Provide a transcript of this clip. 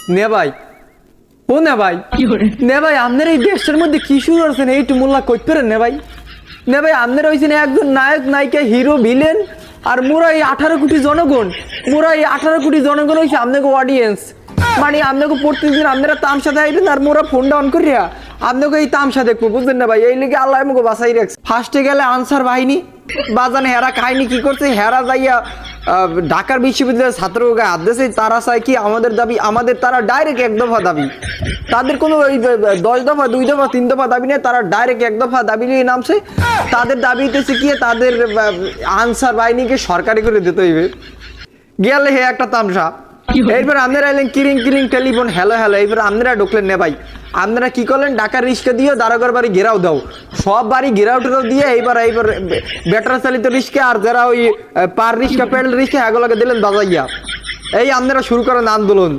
নে ভাই ও নে ভাই নে ভাই আপনার এই দেশের মধ্যে কি শুরু করছেন এইটু মোল্লা করতে পারেন নে ভাই আপনার হয়েছেন একজন নায়ক নায়িকা হিরো ভিলেন আর মোরা এই 18 কোটি জনগণ হয়েছে আপনাকে অডিয়েন্স মানে আপনাকে প্রত্যেকদিন আপনারা তামসা দেখাইবেন আর মোরা ফোনটা অন করিয়া আপনাকে এই তামসা দেখবো বুঝলেন না ভাই এই লিগে আল্লাহ আমাকে বাঁচাই রাখছে ফার্স্টে গেলে আনসার বাহিনী বাজানে হেরা কাহিনী কি করছে হেরা যাইয়া ঢাকার বিশ্ববিদ্যালয়ের ছাত্রকে হাত দিয়েছে তারা চায় কি আমাদের দাবি আমাদের তারা ডাইরেক্ট এক দফা দাবি তাদের কোনো ওই 10 দফা 2 দফা 3 দফা দাবি নেই তারা ডাইরেক্ট এক দফা দাবি নিয়ে নামছে তাদের দাবি হইতেছে কি তাদের আনসার বাহিনীকে সরকারি করে দিতে হইবে গেলে হে একটা তামসা এরপর আপনারা এলেন কিরিং কিরিং টেলিফোন হ্যালো হ্যালো এরপর আপনারা ঢুকলেন নে ভাই আপনারা কি করলেন ঢাকার রিক্সা দিয়ে দারোগার বাড়ি ঘেরাও দাও সব বাড়ি ঘেরাও টেরাও দিয়ে এইবার ব্যাটারি চালিত রিক্সা আর যারা ওই পার রিক্সা প্যাডেল রিক্সা এগুলোকে দিলেন বাজাইয়া এই আপনারা শুরু করেন আন্দোলন